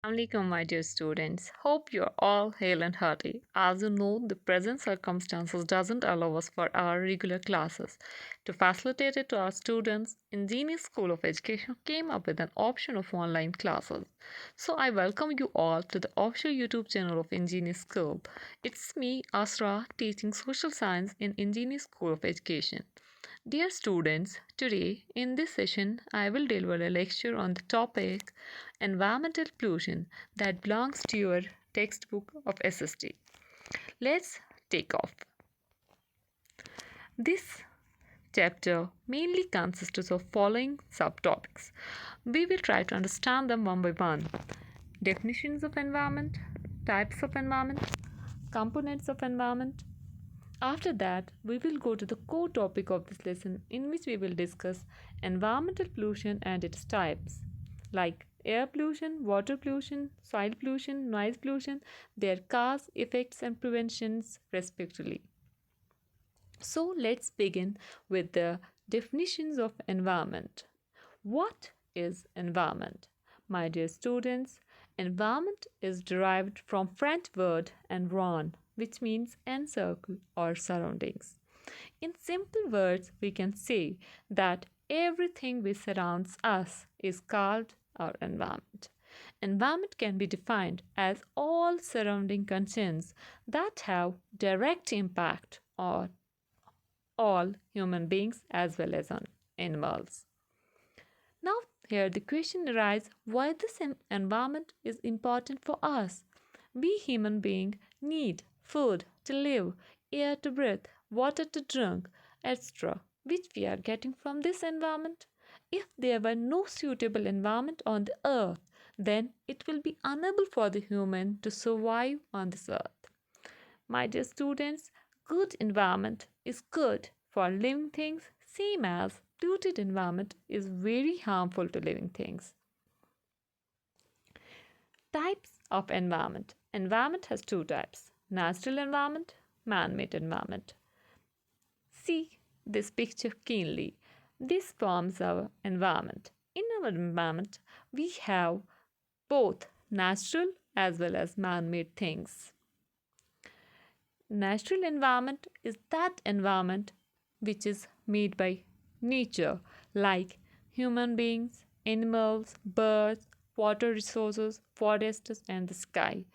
Assalamualaikum, my dear students. Hope you're all hale and hearty. As you know, the present circumstances doesn't allow us for our regular classes. To facilitate it to our students, Ingenious School of Education came up with an option of online classes. So I welcome you all to the official YouTube channel of Ingenious School. It's me, Asra, teaching social science in Ingenious School of Education. Dear students, today in this session I will deliver a lecture on the topic environmental pollution that belongs to your textbook of S.Sc. Let's take off. This chapter mainly consists of following subtopics. We will try to understand them one by one. Definitions of environment, types of environment, components of environment. After that, we will go to the core topic of this lesson in which we will discuss environmental pollution and its types like air pollution, water pollution, soil pollution, noise pollution, their cause, effects, and preventions, respectively. So, let's begin with the definitions of environment. What is environment? My dear students, environment is derived from French word environ, which means encircle or surroundings. In simple words, we can say that everything which surrounds us is called our environment. Environment can be defined as all surrounding conditions that have direct impact on all human beings as well as on animals. Now, here the question arises why this environment is important for us. We human beings need food to live, air to breathe, water to drink, etc., which we are getting from this environment. If there were no suitable environment on the earth, then it will be unable for the human to survive on this earth. My dear students, good environment is good for living things, same as polluted environment is very harmful to living things. Types of environment. Environment has two types: natural environment, man-made environment. See this picture keenly. This forms our environment. In our environment, we have both natural as well as man-made things. Natural environment is that environment which is made by nature, like human beings, animals, birds, water resources, forests, and the sky.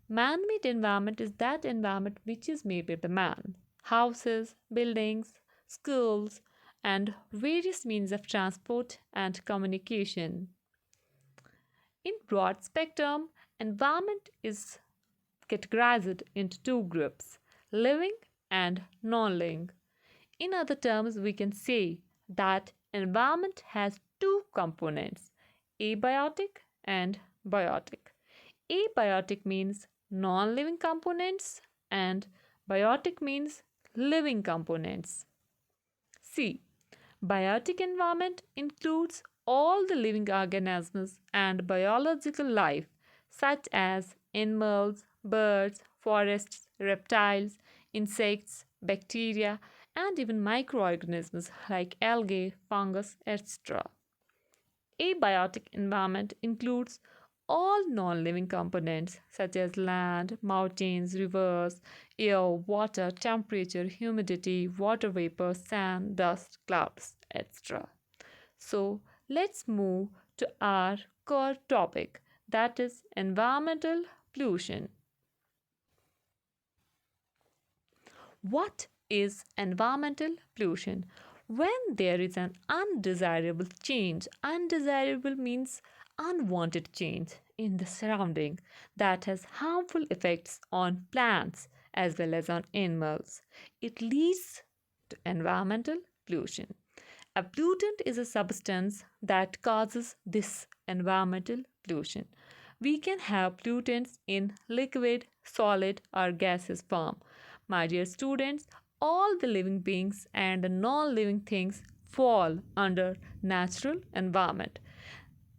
Man made environment is that environment which is made by the man. Houses, buildings, schools, and various means of transport and communication. In broad spectrum, environment is categorized into two groups: living and non living. In other terms, we can say that environment has two components: abiotic and biotic. Abiotic means non living components, and biotic means living components. C. Biotic environment includes all the living organisms and biological life, such as animals, birds, forests, reptiles, insects, bacteria, and even microorganisms like algae, fungus, etc. Abiotic environment includes all non living components such as land, mountains, rivers, air, water, temperature, humidity, water vapor, sand, dust, clouds, etc. So, let's move to our core topic, that is environmental pollution. What is environmental pollution? When there is an undesirable change, undesirable means unwanted change in the surrounding that has harmful effects on plants as well as on animals, it leads to environmental pollution. A pollutant is a substance that causes this environmental pollution. We can have pollutants in liquid, solid, or gaseous form. My dear students, all the living beings and the non living things fall under natural environment.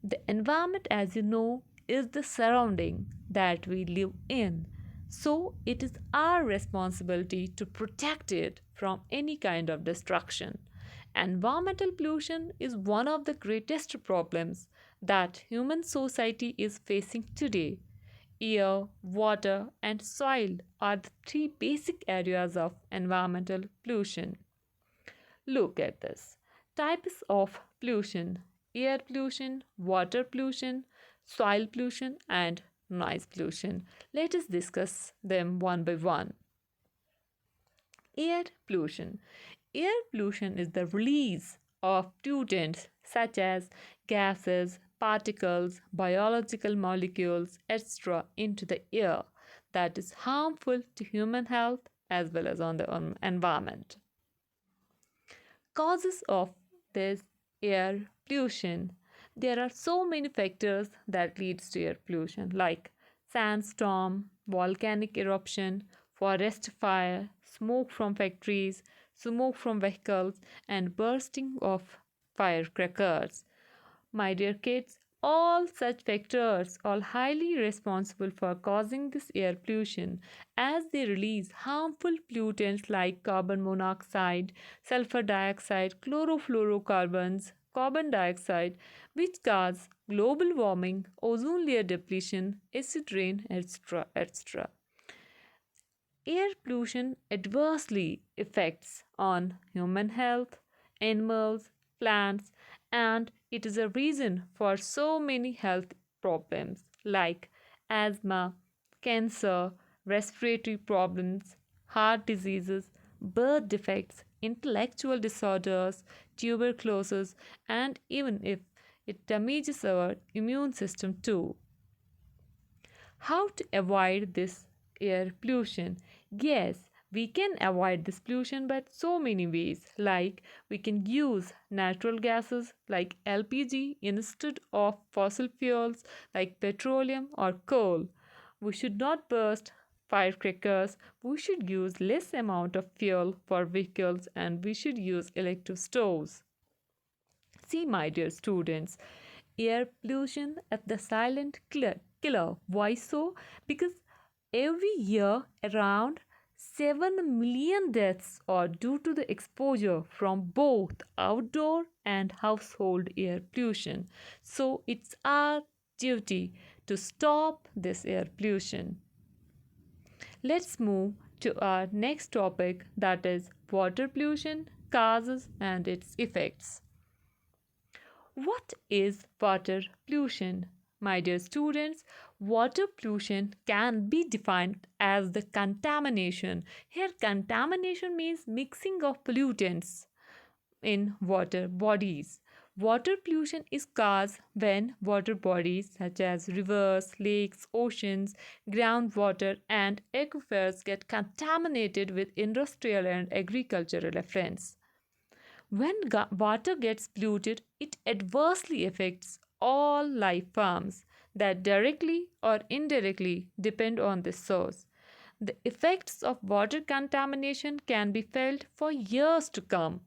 The environment, as you know, is the surrounding that we live in. So, it is our responsibility to protect it from any kind of destruction. Environmental pollution is one of the greatest problems that human society is facing today. Air, water, and soil are the three basic areas of environmental pollution. Look at this. Types of pollution: air pollution, water pollution, soil pollution, and noise pollution. Let us discuss them one by one. Air pollution. Air pollution is the release of pollutants such as gases, particles, biological molecules, etc., into the air that is harmful to human health as well as on the environment. Causes of this air pollution: there are so many factors that leads to air pollution, like sandstorm, volcanic eruption, forest fire, smoke from factories, smoke from vehicles, and bursting of firecrackers. My dear kids, all such factors are highly responsible for causing this air pollution as they release harmful pollutants like carbon monoxide, sulfur dioxide, chlorofluorocarbons, carbon dioxide, which cause global warming, ozone layer depletion, acid rain, etc. etc. Air pollution adversely affects on human health, animals, plants, and it is a reason for so many health problems like asthma, cancer, respiratory problems, heart diseases, birth defects, intellectual disorders, tuberculosis, and even if it damages our immune system too. How to avoid this air pollution? Yes, we can avoid this pollution by so many ways, like we can use natural gases like LPG instead of fossil fuels like petroleum or coal. We should not burst firecrackers. We should use less amount of fuel for vehicles, and we should use electric stoves. See, my dear students, air pollution is the silent killer. Why so? Because every year around 7 million deaths are due to the exposure from both outdoor and household air pollution. So it's our duty to stop this air pollution. Let's move to our next topic, that is water pollution, causes and its effects. What is water pollution? My dear students, water pollution can be defined as the contamination. Here, contamination means mixing of pollutants in water bodies. Water pollution is caused when water bodies such as rivers, lakes, oceans, groundwater, and aquifers get contaminated with industrial and agricultural effluents. When water gets polluted, it adversely affects all life forms that directly or indirectly depend on this source. The effects of water contamination can be felt for years to come.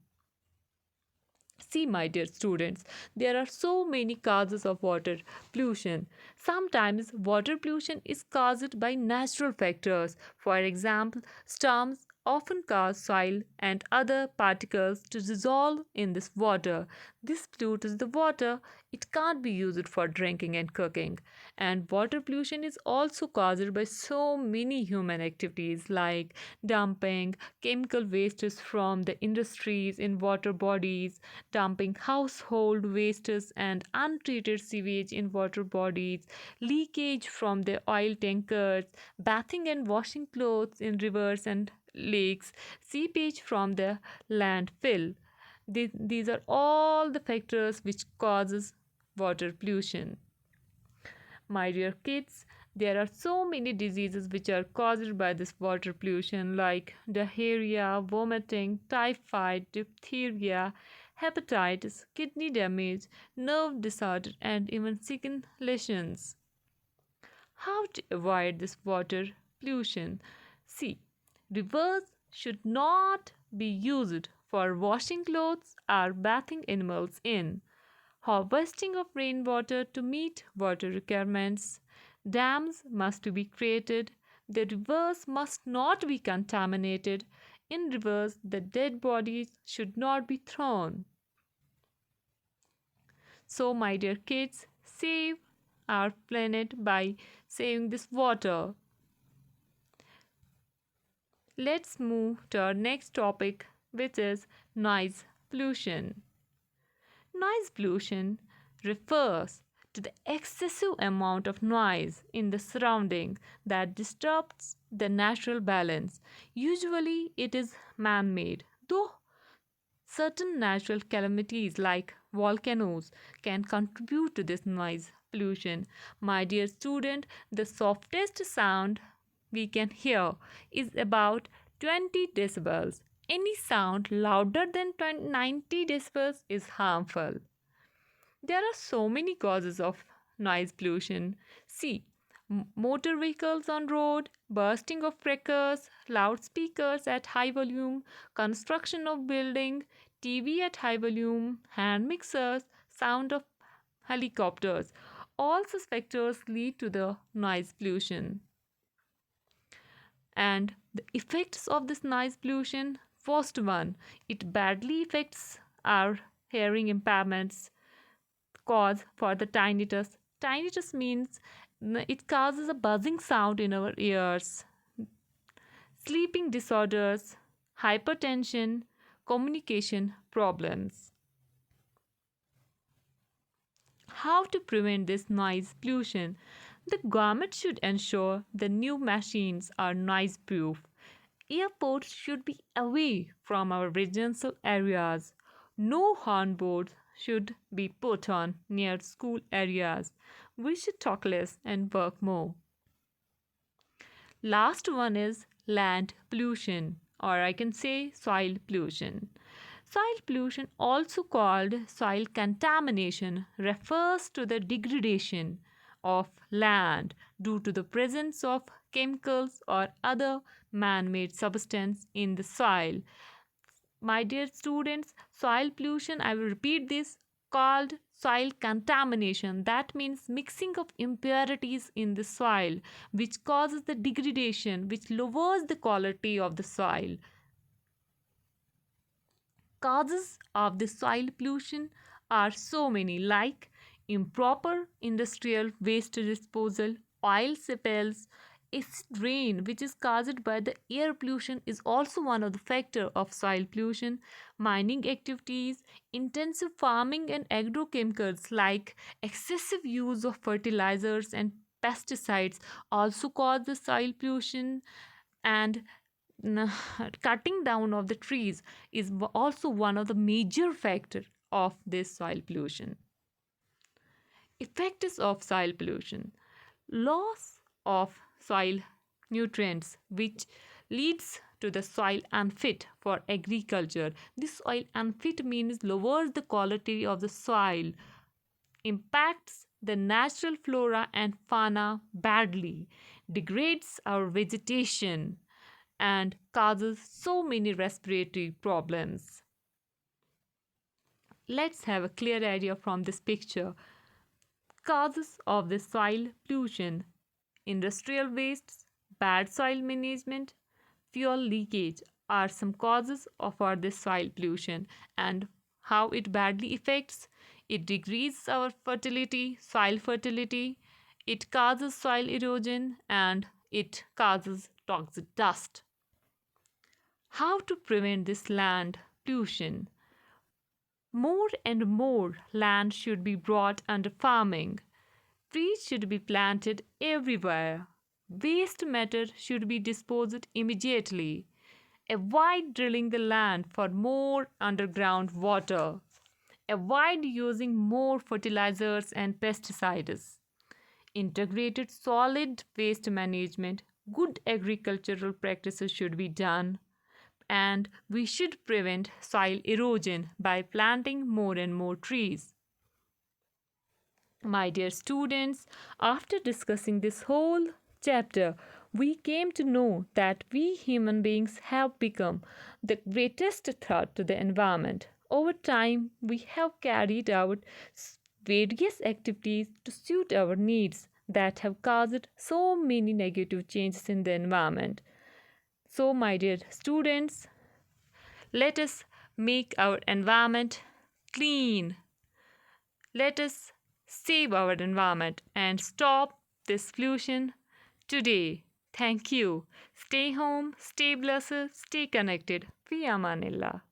See, my dear students, there are so many causes of water pollution. Sometimes water pollution is caused by natural factors. For example, storms often cause soil and other particles to dissolve in this water. This pollutes the water. It can't be used for drinking and cooking. And water pollution is also caused by so many human activities like dumping chemical wastes from the industries in water bodies, dumping household wastes and untreated sewage in water bodies, leakage from the oil tankers, bathing and washing clothes in rivers and lakes, seepage from the landfill. These are all the factors which causes water pollution. My dear kids, there are so many diseases which are caused by this water pollution like diarrhea, vomiting, typhoid, diphtheria, hepatitis, kidney damage, nerve disorder, and even skin lesions. How to avoid this water pollution? See, rivers should not be used for washing clothes or bathing animals in. Harvesting of rainwater to meet water requirements. Dams must be created. The rivers must not be contaminated. In rivers, the dead bodies should not be thrown. So, my dear kids, save our planet by saving this water. Let's move to our next topic, which is noise pollution. Noise pollution refers to the excessive amount of noise in the surrounding that disturbs the natural balance. Usually, it is man made, though certain natural calamities like volcanoes can contribute to this noise pollution. My dear student, the softest sound we can hear is about 20 decibels. Any sound louder than 90 decibels is harmful. There are so many causes of noise pollution. See, motor vehicles on road, bursting of crackers, loudspeakers at high volume, construction of building, TV at high volume, hand mixers, sound of helicopters. All such factors lead to the noise pollution. And the effects of this noise pollution, first one, it badly affects our hearing impairments, cause for the tinnitus. Tinnitus means it causes a buzzing sound in our ears. Sleeping disorders, hypertension, communication problems. How to prevent this noise pollution? The government should ensure the new machines are noise proof. Airports should be away from our residential areas. No horn boards should be put on near school areas. We should talk less and work more. Last one is land pollution, or I can say soil pollution. Soil pollution, also called soil contamination, refers to the degradation of land due to the presence of chemicals or other man made substance in the soil. My dear students, soil pollution, I will repeat this, called soil contamination. That means mixing of impurities in the soil, which causes the degradation, which lowers the quality of the soil. Causes of the soil pollution are so many, like improper industrial waste disposal, oil spills, acid rain, which is caused by the air pollution, is also one of the factor of soil pollution. Mining activities, intensive farming and agrochemicals like excessive use of fertilizers and pesticides also cause the soil pollution. And cutting down of the trees is also one of the major factor of this soil pollution. Effects of soil pollution: loss of soil nutrients, which leads to the soil unfit for agriculture. This soil unfit means lowers the quality of the soil, impacts the natural flora and fauna badly, degrades our vegetation, and causes so many respiratory problems. Let's have a clear idea from this picture. Causes of the soil pollution: industrial wastes, bad soil management, fuel leakage are some causes of this soil pollution. And how it badly affects: it decreases our fertility, soil fertility, it causes soil erosion, and it causes toxic dust. How to prevent this land pollution? More and more land should be brought under farming. Trees should be planted everywhere. Waste matter should be disposed immediately. Avoid drilling the land for more underground water. Avoid using more fertilizers and pesticides. Integrated solid waste management, good agricultural practices should be done. And we should prevent soil erosion by planting more and more trees. My dear students, after discussing this whole chapter, we came to know that we human beings have become the greatest threat to the environment. Over time, we have carried out various activities to suit our needs that have caused so many negative changes in the environment. So, my dear students, let us make our environment clean. Let us save our environment, and stop this pollution today. Thank you. Stay home, stay blessed, stay connected. Fi Amanillah.